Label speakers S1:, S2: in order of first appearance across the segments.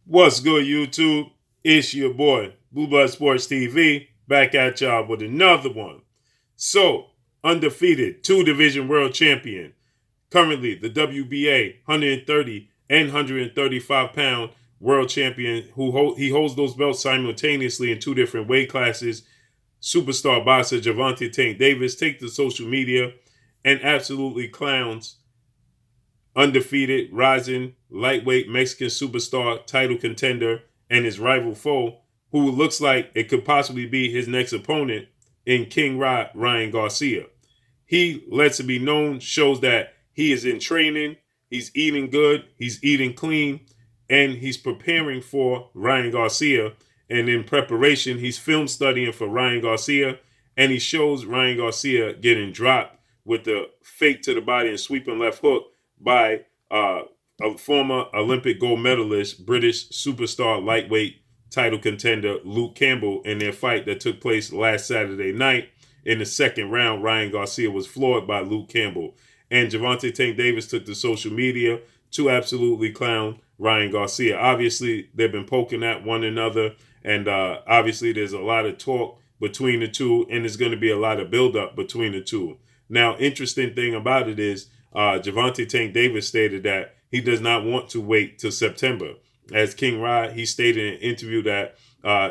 S1: What's good, YouTube? It's your boy, Blue Blood Sports TV, back at y'all with another one. So, undefeated, two division world champion, currently the WBA 130 and 135-pound world champion, he holds those belts simultaneously in two different weight classes. Superstar boxer Gervonta Tank Davis take to social media and absolutely clowns undefeated, rising lightweight Mexican superstar, title contender, and his rival foe, who looks like it could possibly be his next opponent in King Ryan Garcia. He lets it be known, shows that he is in training, he's eating good, he's eating clean, and he's preparing for Ryan Garcia. And in preparation, he's film studying for Ryan Garcia, and he shows Ryan Garcia getting dropped with the fake to the body and sweeping left hook by a former Olympic gold medalist, British superstar lightweight title contender Luke Campbell in their fight that took place last Saturday night. In the second round, Ryan Garcia was floored by Luke Campbell. And Gervonta Tank Davis took to social media to absolutely clown Ryan Garcia. Obviously, they've been poking at one another, and obviously there's a lot of talk between the two, and there's going to be a lot of buildup between the two. Now, interesting thing about it is Gervonta Tank Davis stated that he does not want to wait till September. As King Rod, he stated in an interview that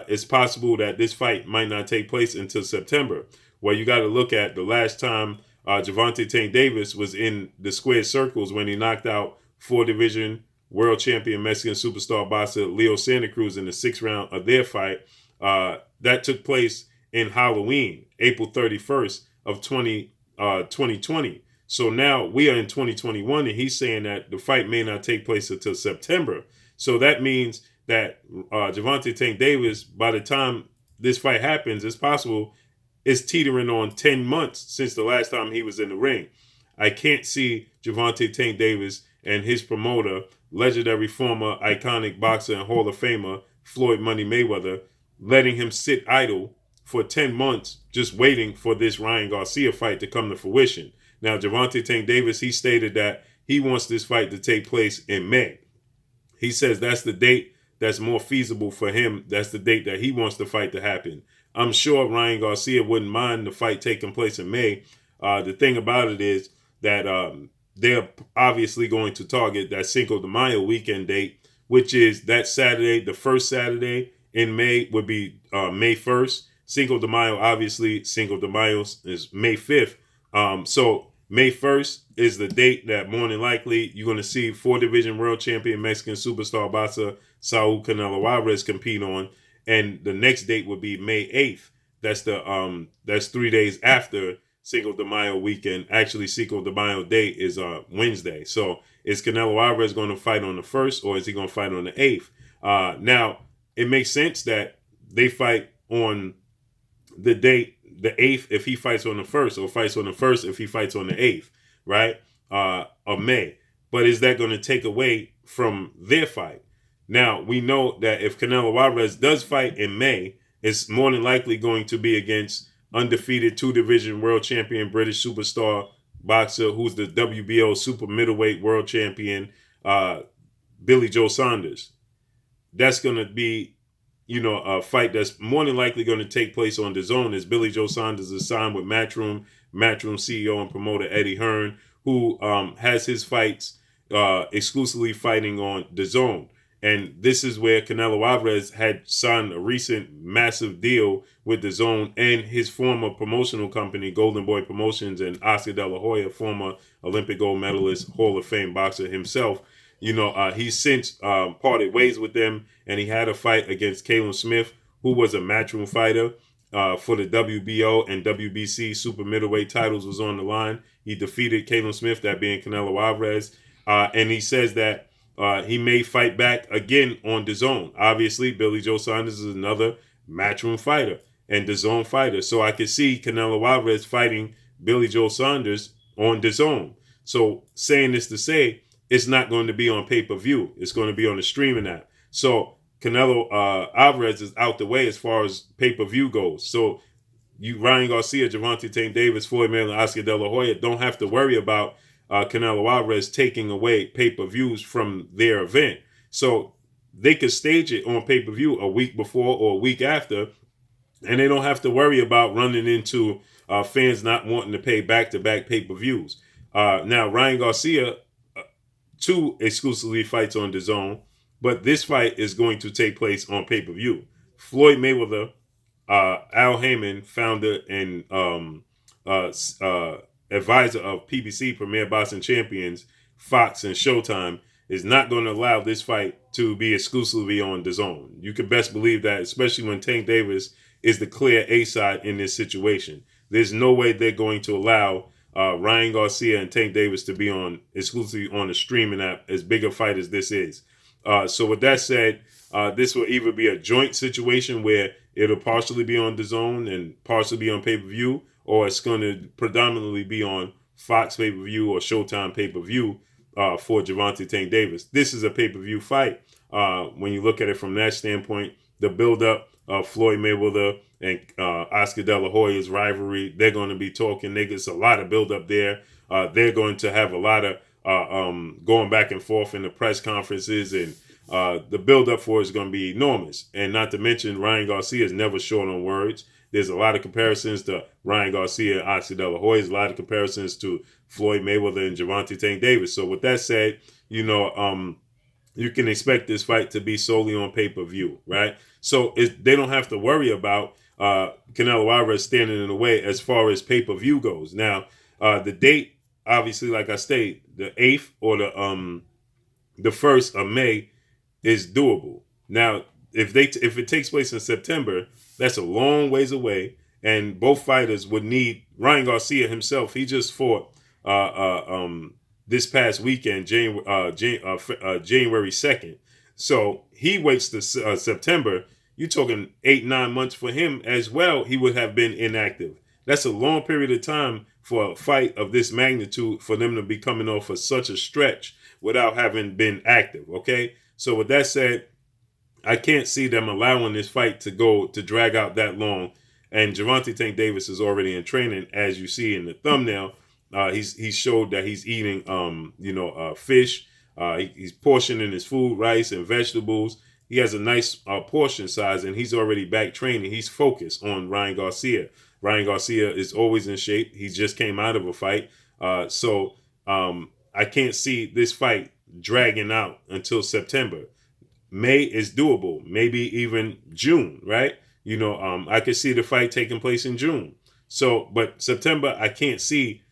S1: it's possible that this fight might not take place until September. Well, you got to look at the last time Gervonta Tank Davis was in the squared circles when he knocked out four-division world champion Mexican superstar boxer Leo Santa Cruz in the sixth round of their fight. That took place in Halloween, April 31st of 2020. So now we are in 2021, and he's saying that the fight may not take place until September. So that means that Gervonta Tank Davis, by the time this fight happens, it's possible it's teetering on 10 months since the last time he was in the ring. I can't see Gervonta Tank Davis and his promoter, legendary former iconic boxer and Hall of Famer Floyd Money Mayweather, letting him sit idle for 10 months just waiting for this Ryan Garcia fight to come to fruition. Now, Gervonta Tank Davis, he stated that he wants this fight to take place in May. He says that's the date that's more feasible for him. That's the date that he wants the fight to happen. I'm sure Ryan Garcia wouldn't mind the fight taking place in May. The thing about it is that they're obviously going to target that Cinco de Mayo weekend date, which is that Saturday. The first Saturday in May would be May 1st. Cinco de Mayo, obviously, Cinco de Mayo is May 5th. So May 1st is the date that more than likely you're going to see four-division world champion Mexican superstar boxer Saul Canelo Alvarez compete on, and the next date would be May 8th. That's 3 days after Cinco de Mayo weekend. Actually, Cinco de Mayo day is Wednesday. So is Canelo Alvarez going to fight on the 1st, or is he going to fight on the 8th? Now, it makes sense that they fight on the date the 8th if he fights on the 1st, or fights on the 1st if he fights on the 8th, right, of May. But is that going to take away from their fight? Now, we know that if Canelo Alvarez does fight in May, it's more than likely going to be against undefeated two-division world champion British superstar boxer who's the WBO super middleweight world champion, Billy Joe Saunders. That's going to be a fight that's more than likely going to take place on DAZN, as Billy Joe Saunders is signed with Matchroom CEO and promoter Eddie Hearn, who has his fights exclusively fighting on DAZN. And this is where Canelo Alvarez had signed a recent massive deal with DAZN and his former promotional company, Golden Boy Promotions, and Oscar De La Hoya, former Olympic gold medalist, Hall of Fame boxer himself. He's since parted ways with them, and he had a fight against Caleb Smith, who was a matchroom fighter for the WBO and WBC super middleweight titles was on the line. He defeated Caleb Smith, that being Canelo Alvarez, and he says that he may fight back again on DAZN. Obviously, Billy Joe Saunders is another matchroom fighter and DAZN fighter, so I could see Canelo Alvarez fighting Billy Joe Saunders on DAZN. So saying this to say, it's not going to be on pay-per-view. It's going to be on the streaming app. So Canelo Alvarez is out the way as far as pay-per-view goes. So Ryan Garcia, Gervonta Tank Davis, Floyd Mayweather, Oscar De La Hoya don't have to worry about Canelo Alvarez taking away pay-per-views from their event. So they could stage it on pay-per-view a week before or a week after, and they don't have to worry about running into fans not wanting to pay back-to-back pay-per-views. Now, Ryan Garcia, two exclusively fights on DAZN, but this fight is going to take place on pay-per-view. Floyd Mayweather, Al Heyman, founder and uh, advisor of PBC, Premier Boxing Champions, Fox, and Showtime, is not going to allow this fight to be exclusively on DAZN. You can best believe that, especially when Tank Davis is the clear A-side in this situation. There's no way they're going to allow Ryan Garcia and Tank Davis to be on exclusively on a streaming app, as big a fight as this is. So with that said, this will either be a joint situation where it'll partially be on DAZN and partially be on pay-per-view, or it's going to predominantly be on Fox pay-per-view or Showtime pay-per-view for Gervonta Tank Davis. This is a pay-per-view fight. When you look at it from that standpoint, the build-up of Floyd Mayweather and Oscar De La Hoya's rivalry, they're going to be talking. There's a lot of build-up there. They're going to have a lot of going back and forth in the press conferences, and the build-up for it is going to be enormous. And not to mention, Ryan Garcia is never short on words. There's a lot of comparisons to Ryan Garcia and Oscar De La Hoya. There's a lot of comparisons to Floyd Mayweather and Gervonta Tank Davis. So with that said, you can expect this fight to be solely on pay-per-view, right? So they don't have to worry about Canelo Alvarez standing in the way as far as pay-per-view goes. Now, the date, obviously, like I stated, the 8th or the 1st of May is doable. Now, if it takes place in September, that's a long ways away, and both fighters would need Ryan Garcia himself. He just fought this past weekend, January 2nd. So he waits to September. You're talking 8-9 months for him as well. He would have been inactive. That's a long period of time for a fight of this magnitude for them to be coming off of such a stretch without having been active. Okay. So with that said, I can't see them allowing this fight to drag out that long. And Gervonta Tank Davis is already in training, as you see in the thumbnail. He showed that he's eating, fish. He's portioning his food, rice and vegetables. He has a nice portion size, and he's already back training. He's focused on Ryan Garcia. Ryan Garcia is always in shape. He just came out of a fight. So I can't see this fight dragging out until September. May is doable, maybe even June, right? I could see the fight taking place in June. So, but September, I can't see,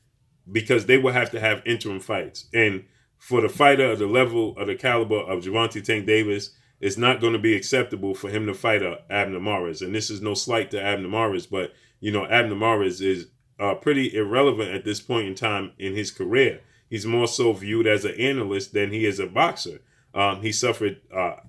S1: because they will have to have interim fights. And for the fighter of the level of the caliber of Gervonta Tank Davis, it's not going to be acceptable for him to fight Abner Mares. And this is no slight to Abner Mares, but, Abner Mares is pretty irrelevant at this point in time in his career. He's more so viewed as an analyst than he is a boxer. He suffered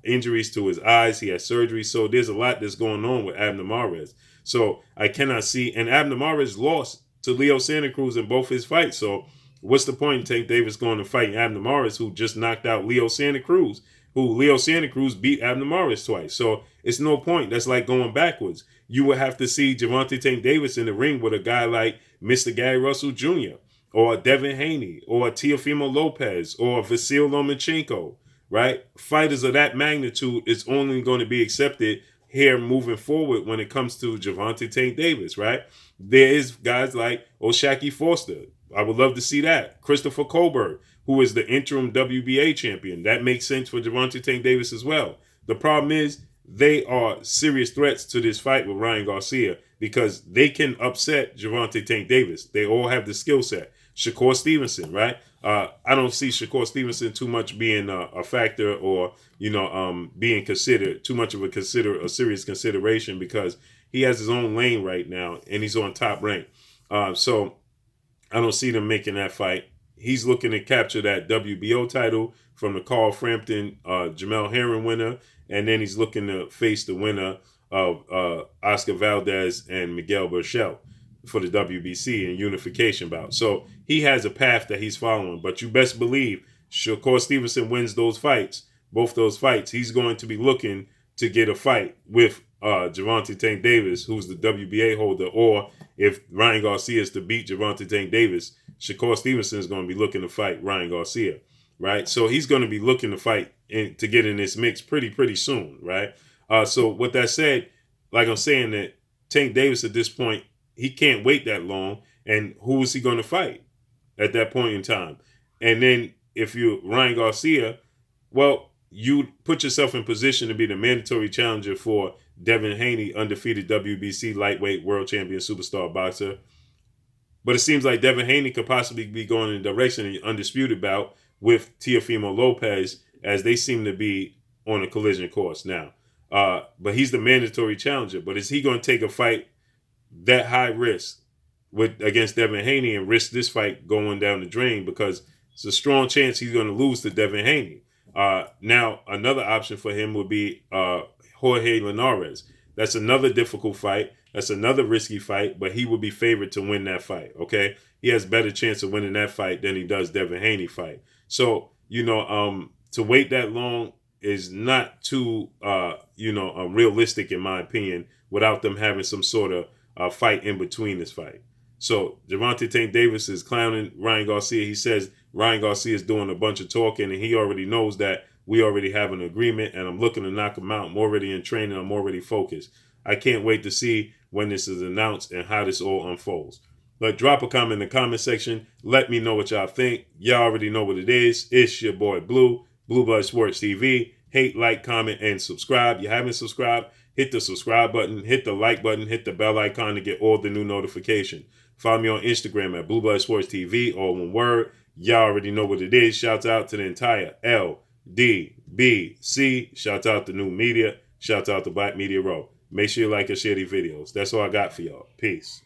S1: injuries to his eyes. He had surgery. So there's a lot that's going on with Abner Mares. So I cannot see. And Abner Mares lost to Leo Santa Cruz in both his fights. So what's the point in Tank Davis going to fight Abner Mares, who just knocked out Leo Santa Cruz, Leo Santa Cruz beat Abner Mares twice? So it's no point. That's like going backwards. You would have to see Gervonta Tank Davis in the ring with a guy like Mr. Gary Russell Jr. or Devin Haney or Teofimo Lopez or Vasil Lomachenko. Right? Fighters of that magnitude is only going to be accepted here moving forward when it comes to Gervonta Tank Davis, right? There is guys like O'Shaquie Foster. I would love to see that. Christopher Colbert, who is the interim WBA champion. That makes sense for Gervonta Tank Davis as well. The problem is they are serious threats to this fight with Ryan Garcia because they can upset Gervonta Tank Davis. They all have the skill set. Shakur Stevenson, right? I don't see Shakur Stevenson too much being a factor or, being considered too much of a serious consideration because he has his own lane right now and he's on top rank. So I don't see them making that fight. He's looking to capture that WBO title from the Carl Frampton Jamel Herring winner. And then he's looking to face the winner of Oscar Valdez and Miguel Berchelt for the WBC and unification bout. So he has a path that he's following, but you best believe Shakur Stevenson wins both those fights, he's going to be looking to get a fight with Gervonta Tank Davis, who's the WBA holder, or if Ryan Garcia is to beat Gervonta Tank Davis, Shakur Stevenson is going to be looking to fight Ryan Garcia. right? So he's going to be looking to fight to get in this mix pretty soon, right? So with that said, like I'm saying, that Tank Davis at this point, he can't wait that long, and who is he going to fight at that point in time? And then if you Ryan Garcia, well, you put yourself in position to be the mandatory challenger for Devin Haney, undefeated WBC lightweight world champion superstar boxer. But it seems like Devin Haney could possibly be going in the direction of the undisputed bout with Teofimo Lopez, as they seem to be on a collision course now. But he's the mandatory challenger. But is he going to take a fight that high risk against Devin Haney and risk this fight going down the drain? Because it's a strong chance he's going to lose to Devin Haney. Now, another option for him would be Jorge Linares. That's another difficult fight. That's another risky fight, but he would be favored to win that fight, okay? He has better chance of winning that fight than he does Devin Haney fight. So, to wait that long is not too, realistic in my opinion, without them having some sort of fight in between this fight. So, Gervonta Tank Davis is clowning Ryan Garcia. He says Ryan Garcia is doing a bunch of talking, and he already knows that we already have an agreement, and I'm looking to knock him out. I'm already in training. I'm already focused. I can't wait to see when this is announced and how this all unfolds. But drop a comment in the comment section. Let me know what y'all think. Y'all already know what it is. It's your boy Blue, Blue Blood Sports TV. Hate, like, comment, and subscribe. You haven't subscribed? Hit the subscribe button, hit the like button, hit the bell icon to get all the new notifications. Follow me on Instagram at Blue Blood Sports TV, all one word. Y'all already know what it is. Shouts out to the entire LDBC. Shouts out to New Media. Shouts out to Black Media Row. Make sure you like and share these videos. That's all I got for y'all. Peace.